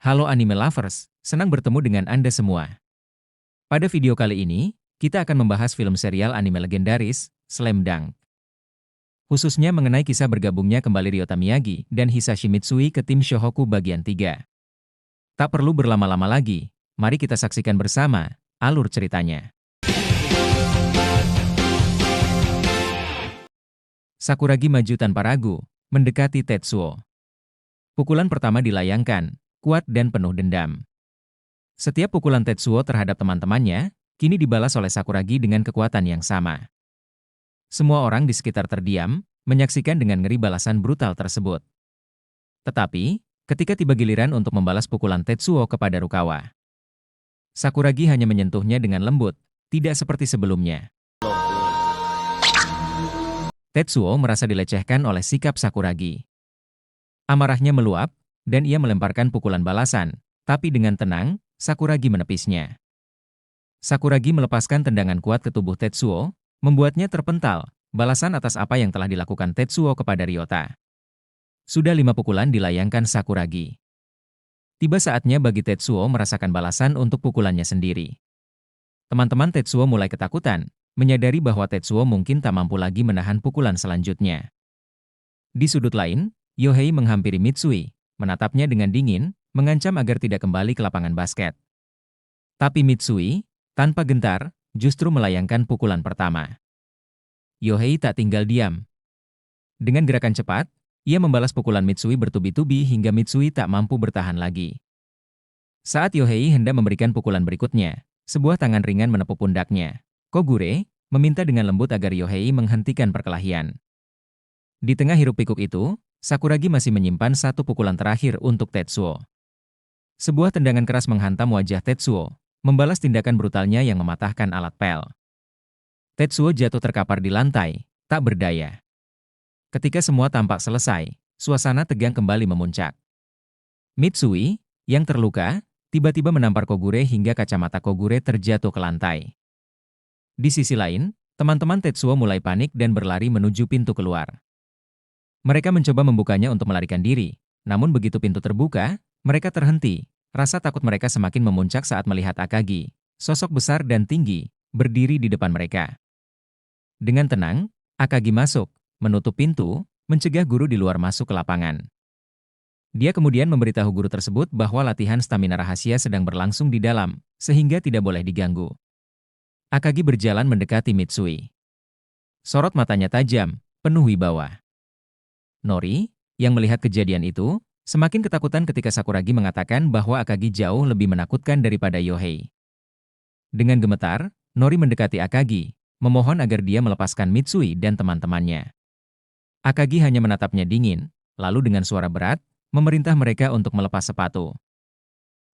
Halo anime lovers, senang bertemu dengan Anda semua. Pada video kali ini, kita akan membahas film serial anime legendaris, Slam Dunk. Khususnya mengenai kisah bergabungnya kembali Ryota Miyagi dan Hisashi Mitsui ke tim Shohoku bagian 3. Tak perlu berlama-lama lagi, mari kita saksikan bersama alur ceritanya. Sakuragi maju tanpa ragu, mendekati Tetsuo. Pukulan pertama dilayangkan, kuat dan penuh dendam. Setiap pukulan Tetsuo terhadap teman-temannya, kini dibalas oleh Sakuragi dengan kekuatan yang sama. Semua orang di sekitar terdiam, menyaksikan dengan ngeri balasan brutal tersebut. Tetapi, ketika tiba giliran untuk membalas pukulan Tetsuo kepada Rukawa, Sakuragi hanya menyentuhnya dengan lembut, tidak seperti sebelumnya. Tetsuo merasa dilecehkan oleh sikap Sakuragi. Amarahnya meluap, dan ia melemparkan pukulan balasan, tapi dengan tenang, Sakuragi menepisnya. Sakuragi melepaskan tendangan kuat ke tubuh Tetsuo, membuatnya terpental, balasan atas apa yang telah dilakukan Tetsuo kepada Ryota. Sudah 5 pukulan dilayangkan Sakuragi. Tiba saatnya bagi Tetsuo merasakan balasan untuk pukulannya sendiri. Teman-teman Tetsuo mulai ketakutan, menyadari bahwa Tetsuo mungkin tak mampu lagi menahan pukulan selanjutnya. Di sudut lain, Yohei menghampiri Mitsui, menatapnya dengan dingin, mengancam agar tidak kembali ke lapangan basket. Tapi Mitsui, tanpa gentar, justru melayangkan pukulan pertama. Yohei tak tinggal diam. Dengan gerakan cepat, ia membalas pukulan Mitsui bertubi-tubi hingga Mitsui tak mampu bertahan lagi. Saat Yohei hendak memberikan pukulan berikutnya, sebuah tangan ringan menepuk pundaknya. Kogure meminta dengan lembut agar Yohei menghentikan perkelahian. Di tengah hiruk-pikuk itu, Sakuragi masih menyimpan satu pukulan terakhir untuk Tetsuo. Sebuah tendangan keras menghantam wajah Tetsuo, membalas tindakan brutalnya yang mematahkan alat pel. Tetsuo jatuh terkapar di lantai, tak berdaya. Ketika semua tampak selesai, suasana tegang kembali memuncak. Mitsui, yang terluka, tiba-tiba menampar Kogure hingga kacamata Kogure terjatuh ke lantai. Di sisi lain, teman-teman Tetsuo mulai panik dan berlari menuju pintu keluar. Mereka mencoba membukanya untuk melarikan diri, namun begitu pintu terbuka, mereka terhenti. Rasa takut mereka semakin memuncak saat melihat Akagi, sosok besar dan tinggi, berdiri di depan mereka. Dengan tenang, Akagi masuk, menutup pintu, mencegah guru di luar masuk ke lapangan. Dia kemudian memberitahu guru tersebut bahwa latihan stamina rahasia sedang berlangsung di dalam, sehingga tidak boleh diganggu. Akagi berjalan mendekati Mitsui. Sorot matanya tajam, penuh wibawa. Nori, yang melihat kejadian itu, semakin ketakutan ketika Sakuragi mengatakan bahwa Akagi jauh lebih menakutkan daripada Yohei. Dengan gemetar, Nori mendekati Akagi, memohon agar dia melepaskan Mitsui dan teman-temannya. Akagi hanya menatapnya dingin, lalu dengan suara berat, memerintah mereka untuk melepas sepatu.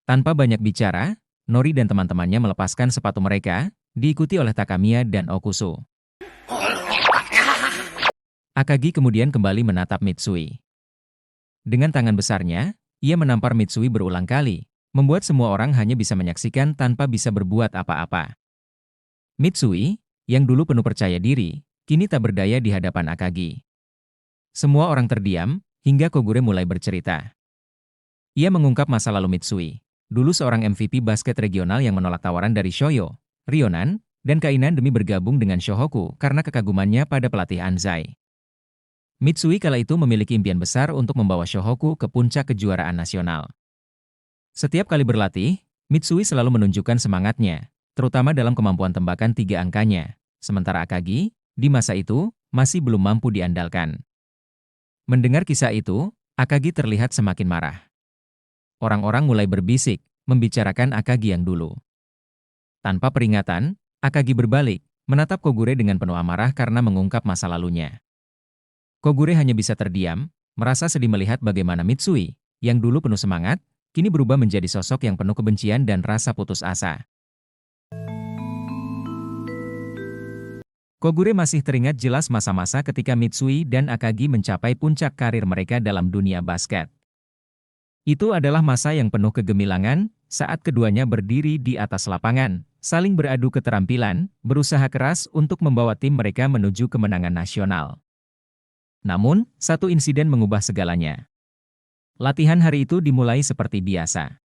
Tanpa banyak bicara, Nori dan teman-temannya melepaskan sepatu mereka, diikuti oleh Takamiya dan Okusu. Akagi kemudian kembali menatap Mitsui. Dengan tangan besarnya, ia menampar Mitsui berulang kali, membuat semua orang hanya bisa menyaksikan tanpa bisa berbuat apa-apa. Mitsui, yang dulu penuh percaya diri, kini tak berdaya di hadapan Akagi. Semua orang terdiam, hingga Kogure mulai bercerita. Ia mengungkap masa lalu Mitsui, dulu seorang MVP basket regional yang menolak tawaran dari Shoyo, Ryonan, dan Kainan demi bergabung dengan Shohoku karena kekagumannya pada pelatih Anzai. Mitsui kala itu memiliki impian besar untuk membawa Shohoku ke puncak kejuaraan nasional. Setiap kali berlatih, Mitsui selalu menunjukkan semangatnya, terutama dalam kemampuan tembakan 3 angkanya, sementara Akagi, di masa itu, masih belum mampu diandalkan. Mendengar kisah itu, Akagi terlihat semakin marah. Orang-orang mulai berbisik, membicarakan Akagi yang dulu. Tanpa peringatan, Akagi berbalik, menatap Kogure dengan penuh amarah karena mengungkap masa lalunya. Kogure hanya bisa terdiam, merasa sedih melihat bagaimana Mitsui, yang dulu penuh semangat, kini berubah menjadi sosok yang penuh kebencian dan rasa putus asa. Kogure masih teringat jelas masa-masa ketika Mitsui dan Akagi mencapai puncak karir mereka dalam dunia basket. Itu adalah masa yang penuh kegemilangan, saat keduanya berdiri di atas lapangan, saling beradu keterampilan, berusaha keras untuk membawa tim mereka menuju kemenangan nasional. Namun, satu insiden mengubah segalanya. Latihan hari itu dimulai seperti biasa.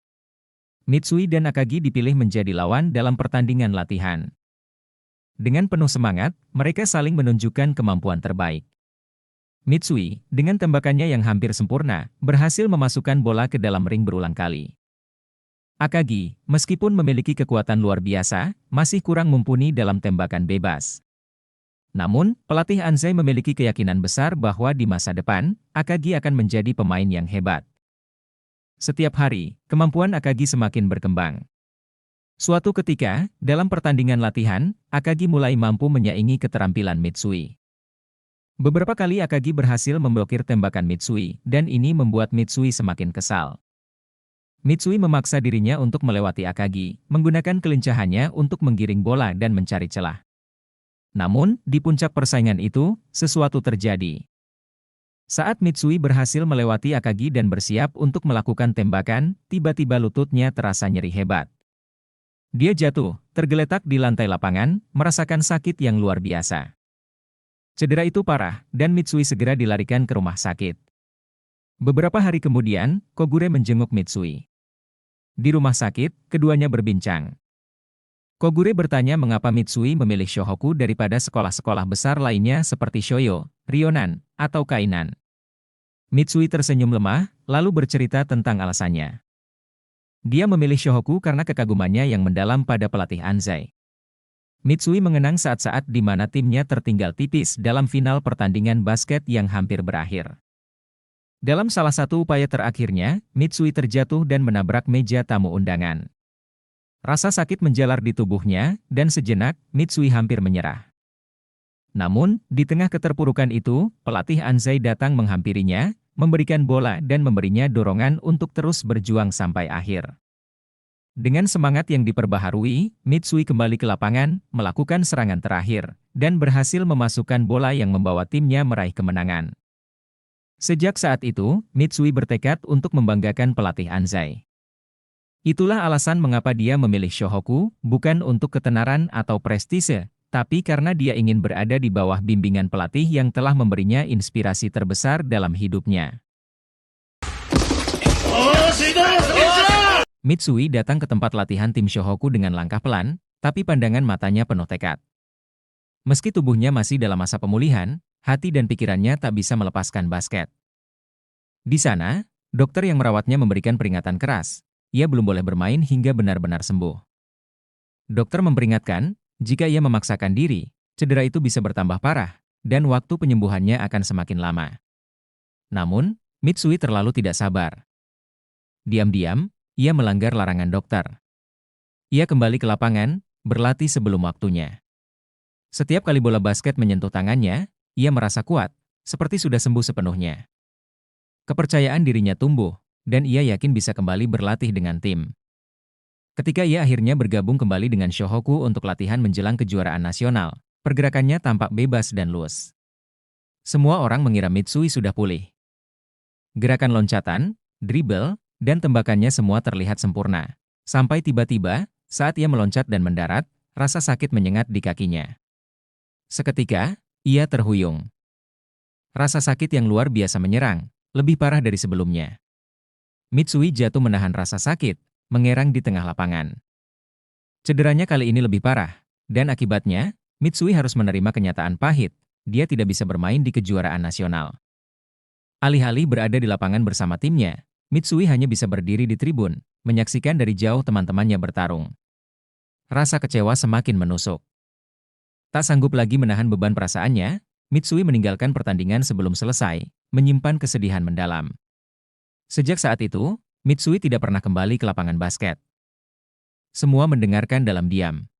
Mitsui dan Akagi dipilih menjadi lawan dalam pertandingan latihan. Dengan penuh semangat, mereka saling menunjukkan kemampuan terbaik. Mitsui, dengan tembakannya yang hampir sempurna, berhasil memasukkan bola ke dalam ring berulang kali. Akagi, meskipun memiliki kekuatan luar biasa, masih kurang mumpuni dalam tembakan bebas. Namun, pelatih Anzai memiliki keyakinan besar bahwa di masa depan, Akagi akan menjadi pemain yang hebat. Setiap hari, kemampuan Akagi semakin berkembang. Suatu ketika, dalam pertandingan latihan, Akagi mulai mampu menyaingi keterampilan Mitsui. Beberapa kali Akagi berhasil memblokir tembakan Mitsui, dan ini membuat Mitsui semakin kesal. Mitsui memaksa dirinya untuk melewati Akagi, menggunakan kelincahannya untuk menggiring bola dan mencari celah. Namun, di puncak persaingan itu, sesuatu terjadi. Saat Mitsui berhasil melewati Akagi dan bersiap untuk melakukan tembakan, tiba-tiba lututnya terasa nyeri hebat. Dia jatuh, tergeletak di lantai lapangan, merasakan sakit yang luar biasa. Cedera itu parah, dan Mitsui segera dilarikan ke rumah sakit. Beberapa hari kemudian, Kogure menjenguk Mitsui. Di rumah sakit, keduanya berbincang. Kogure bertanya mengapa Mitsui memilih Shohoku daripada sekolah-sekolah besar lainnya seperti Shoyo, Ryonan, atau Kainan. Mitsui tersenyum lemah, lalu bercerita tentang alasannya. Dia memilih Shohoku karena kekagumannya yang mendalam pada pelatih Anzai. Mitsui mengenang saat-saat di mana timnya tertinggal tipis dalam final pertandingan basket yang hampir berakhir. Dalam salah satu upaya terakhirnya, Mitsui terjatuh dan menabrak meja tamu undangan. Rasa sakit menjalar di tubuhnya, dan sejenak, Mitsui hampir menyerah. Namun, di tengah keterpurukan itu, pelatih Anzai datang menghampirinya, memberikan bola dan memberinya dorongan untuk terus berjuang sampai akhir. Dengan semangat yang diperbaharui, Mitsui kembali ke lapangan, melakukan serangan terakhir, dan berhasil memasukkan bola yang membawa timnya meraih kemenangan. Sejak saat itu, Mitsui bertekad untuk membanggakan pelatih Anzai. Itulah alasan mengapa dia memilih Shohoku, bukan untuk ketenaran atau prestise, tapi karena dia ingin berada di bawah bimbingan pelatih yang telah memberinya inspirasi terbesar dalam hidupnya. Mitsui datang ke tempat latihan tim Shohoku dengan langkah pelan, tapi pandangan matanya penuh tekad. Meski tubuhnya masih dalam masa pemulihan, hati dan pikirannya tak bisa melepaskan basket. Di sana, dokter yang merawatnya memberikan peringatan keras. Ia belum boleh bermain hingga benar-benar sembuh. Dokter memperingatkan, jika ia memaksakan diri, cedera itu bisa bertambah parah, dan waktu penyembuhannya akan semakin lama. Namun, Mitsui terlalu tidak sabar. Diam-diam, ia melanggar larangan dokter. Ia kembali ke lapangan, berlatih sebelum waktunya. Setiap kali bola basket menyentuh tangannya, ia merasa kuat, seperti sudah sembuh sepenuhnya. Kepercayaan dirinya tumbuh, dan ia yakin bisa kembali berlatih dengan tim. Ketika ia akhirnya bergabung kembali dengan Shohoku untuk latihan menjelang kejuaraan nasional, pergerakannya tampak bebas dan luas. Semua orang mengira Mitsui sudah pulih. Gerakan loncatan, dribble, dan tembakannya semua terlihat sempurna. Sampai tiba-tiba, saat ia meloncat dan mendarat, rasa sakit menyengat di kakinya. Seketika, ia terhuyung. Rasa sakit yang luar biasa menyerang, lebih parah dari sebelumnya. Mitsui jatuh menahan rasa sakit, mengerang di tengah lapangan. Cederanya kali ini lebih parah, dan akibatnya, Mitsui harus menerima kenyataan pahit, dia tidak bisa bermain di kejuaraan nasional. Alih-alih berada di lapangan bersama timnya, Mitsui hanya bisa berdiri di tribun, menyaksikan dari jauh teman-temannya bertarung. Rasa kecewa semakin menusuk. Tak sanggup lagi menahan beban perasaannya, Mitsui meninggalkan pertandingan sebelum selesai, menyimpan kesedihan mendalam. Sejak saat itu, Mitsui tidak pernah kembali ke lapangan basket. Semua mendengarkan dalam diam.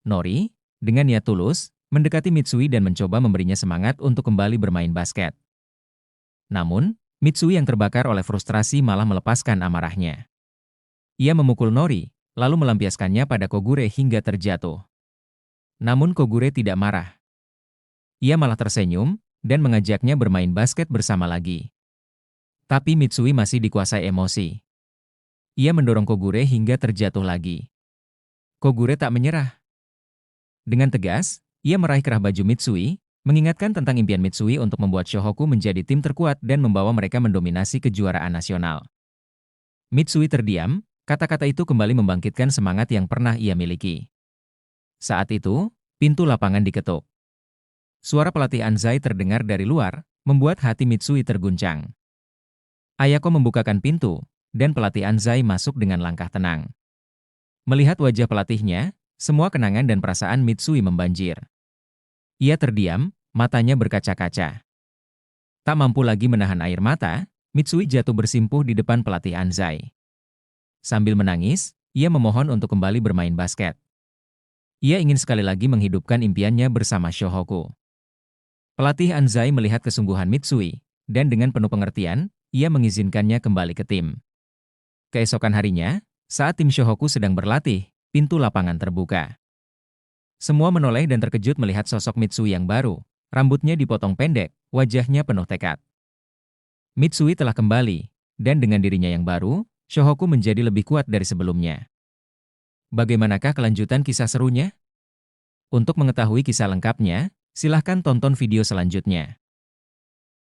Nori, dengan niat tulus, mendekati Mitsui dan mencoba memberinya semangat untuk kembali bermain basket. Namun, Mitsui yang terbakar oleh frustrasi malah melepaskan amarahnya. Ia memukul Nori, lalu melampiaskannya pada Kogure hingga terjatuh. Namun Kogure tidak marah. Ia malah tersenyum, dan mengajaknya bermain basket bersama lagi. Tapi Mitsui masih dikuasai emosi. Ia mendorong Kogure hingga terjatuh lagi. Kogure tak menyerah. Dengan tegas, ia meraih kerah baju Mitsui, mengingatkan tentang impian Mitsui untuk membuat Shohoku menjadi tim terkuat dan membawa mereka mendominasi kejuaraan nasional. Mitsui terdiam, Kata-kata itu kembali membangkitkan semangat yang pernah ia miliki. Saat itu, pintu lapangan diketuk. Suara pelatih Anzai terdengar dari luar, membuat hati Mitsui terguncang. Ayako membukakan pintu, dan pelatih Anzai masuk dengan langkah tenang. Melihat wajah pelatihnya, semua kenangan dan perasaan Mitsui membanjir. Ia terdiam, matanya berkaca-kaca. Tak mampu lagi menahan air mata, Mitsui jatuh bersimpuh di depan pelatih Anzai. Sambil menangis, ia memohon untuk kembali bermain basket. Ia ingin sekali lagi menghidupkan impiannya bersama Shohoku. Pelatih Anzai melihat kesungguhan Mitsui, dan dengan penuh pengertian, ia mengizinkannya kembali ke tim. Keesokan harinya, saat tim Shohoku sedang berlatih, pintu lapangan terbuka. Semua menoleh dan terkejut melihat sosok Mitsui yang baru. Rambutnya dipotong pendek, wajahnya penuh tekad. Mitsui telah kembali, dan dengan dirinya yang baru, Shohoku menjadi lebih kuat dari sebelumnya. Bagaimanakah kelanjutan kisah serunya? Untuk mengetahui kisah lengkapnya, silahkan tonton video selanjutnya.